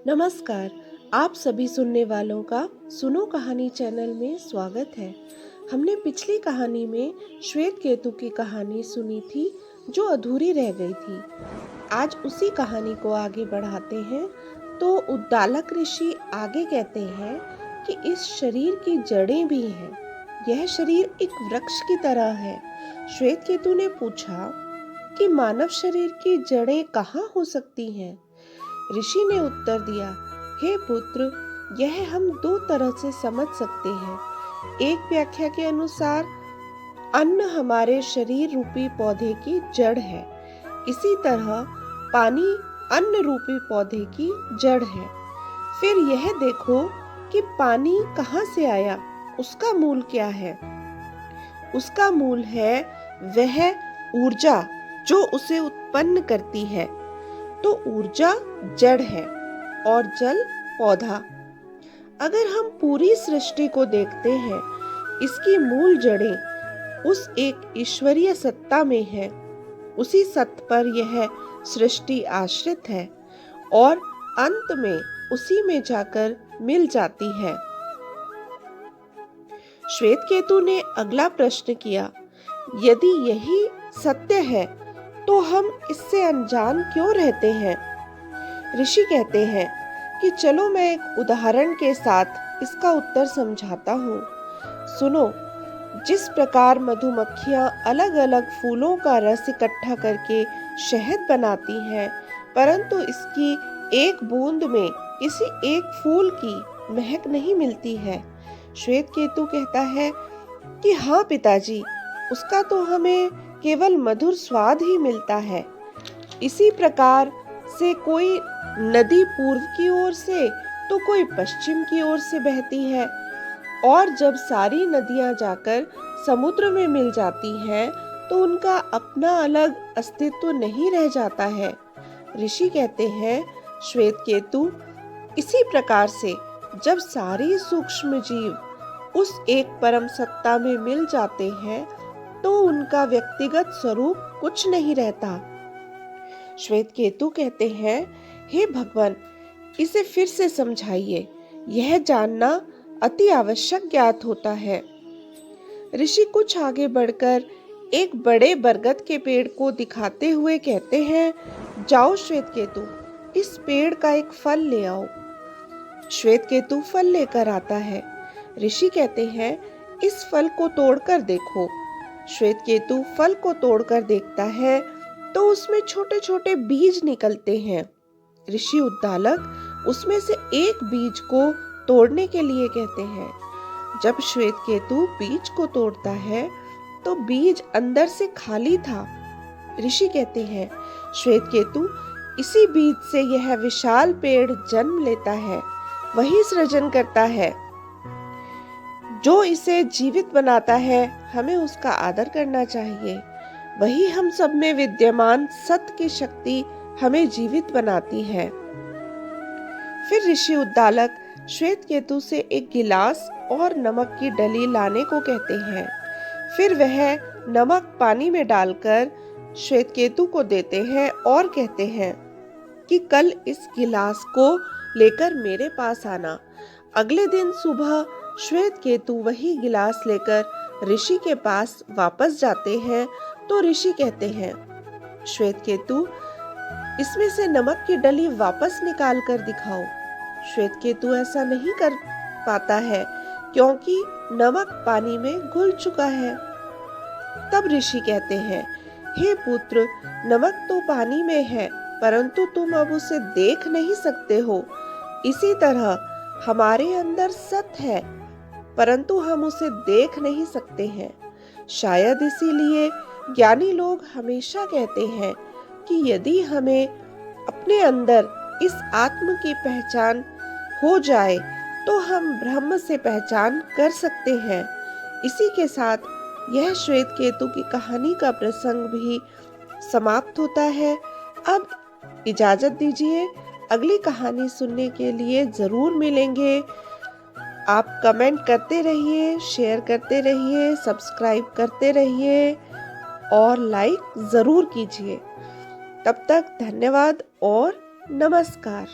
नमस्कार। आप सभी सुनने वालों का सुनो कहानी चैनल में स्वागत है। हमने पिछली कहानी में श्वेत केतु की कहानी सुनी थी जो अधूरी रह गई थी। आज उसी कहानी को आगे बढ़ाते हैं। तो उद्दालक ऋषि आगे कहते हैं कि इस शरीर की जड़ें भी हैं। यह शरीर एक वृक्ष की तरह है। श्वेत केतु ने पूछा कि मानव शरीर की जड़ें कहाँ हो सकती हैं? ऋषि ने उत्तर दिया, हे पुत्र, यह हम दो तरह से समझ सकते हैं। एक व्याख्या के अनुसार अन्न हमारे शरीर रूपी पौधे की जड़ है, इसी तरह पानी अन्न रूपी पौधे की जड़ है। फिर यह देखो कि पानी कहाँ से आया, उसका मूल क्या है? उसका मूल है वह ऊर्जा जो उसे उत्पन्न करती है। तो ऊर्जा जड़ है और जल पौधा। अगर हम पूरी सृष्टि को देखते हैं, इसकी मूल जड़ें उस एक ईश्वरीय सत्ता में है। उसी सत्ता पर यह सृष्टि आश्रित है और अंत में उसी में जाकर मिल जाती है। श्वेत केतु ने अगला प्रश्न किया, यदि यही सत्य है तो हम इससे अनजान क्यों रहते हैं? ऋषि कहते हैं कि चलो मैं एक उदाहरण के साथ इसका उत्तर समझाता हूँ। सुनो, जिस प्रकार मधुमक्खियाँ अलग अलग फूलों का रस इकट्ठा करके शहद बनाती हैं, परंतु इसकी एक बूंद में किसी एक फूल की महक नहीं मिलती है। श्वेत केतु कहता है कि हाँ पिताजी, उसका तो हमें केवल मधुर स्वाद ही मिलता है। इसी प्रकार से कोई नदी पूर्व की ओर से तो कोई पश्चिम की ओर से बहती है, और जब सारी नदियां जाकर समुद्र में मिल जाती हैं तो उनका अपना अलग अस्तित्व नहीं रह जाता है। ऋषि कहते हैं, श्वेत केतु, इसी प्रकार से जब सारी सूक्ष्म जीव उस एक परम सत्ता में मिल जाते हैं तो उनका व्यक्तिगत स्वरूप कुछ नहीं रहता। श्वेत केतु कहते हैं, हे भगवान, इसे फिर से समझाइए, यह जानना अति आवश्यक ज्ञात होता है। ऋषि कुछ आगे बढ़कर एक बड़े बरगद के पेड़ को दिखाते हुए कहते हैं, जाओ श्वेत केतु, इस पेड़ का एक फल ले आओ। श्वेत केतु फल लेकर आता है। ऋषि कहते हैं, इस फल को तोड़कर देखो। श्वेत केतु फल को तोड़कर देखता है तो उसमें छोटे छोटे बीज निकलते हैं। ऋषि उद्दालक उसमें से एक बीज को तोड़ने के लिए कहते हैं। जब श्वेत केतु बीज को तोड़ता है तो बीज अंदर से खाली था। ऋषि कहते हैं, श्वेत केतु, इसी बीज से यह विशाल पेड़ जन्म लेता है, वही सृजन करता है। जो इसे जीवित बनाता है, हमें उसका आदर करना चाहिए। वही हम सब में विद्यमान सत्य की शक्ति हमें जीवित बनाती है। फिर ऋषि उद्दालक श्वेत केतु से एक गिलास और नमक की डली लाने को कहते हैं। फिर वह नमक पानी में डालकर श्वेत केतु को देते हैं और कहते हैं कि कल इस गिलास को लेकर मेरे पास आना। अगले दिन सुबह श्वेत केतु वही गिलास लेकर ऋषि के पास वापस जाते हैं तो ऋषि कहते हैं, श्वेत केतु, इसमें से नमक की डली वापस निकाल कर दिखाओ। श्वेत केतु ऐसा नहीं कर पाता है क्योंकि नमक पानी में घुल चुका है। तब ऋषि कहते हैं, हे पुत्र, नमक तो पानी में है, परंतु तुम अब उसे देख नहीं सकते हो। इसी तरह हमारे अंदर सत्य है, परंतु हम उसे देख नहीं सकते हैं। शायद इसीलिए ज्ञानी लोग हमेशा कहते हैं कि यदि हमें अपने अंदर इस आत्म की पहचान हो जाए तो हम ब्रह्म से पहचान कर सकते हैं। इसी के साथ यह श्वेत केतु की कहानी का प्रसंग भी समाप्त होता है। अब इजाजत दीजिए, अगली कहानी सुनने के लिए जरूर मिलेंगे। आप कमेंट करते रहिए, शेयर करते रहिए, सब्सक्राइब करते रहिए और लाइक जरूर कीजिए। तब तक धन्यवाद और नमस्कार।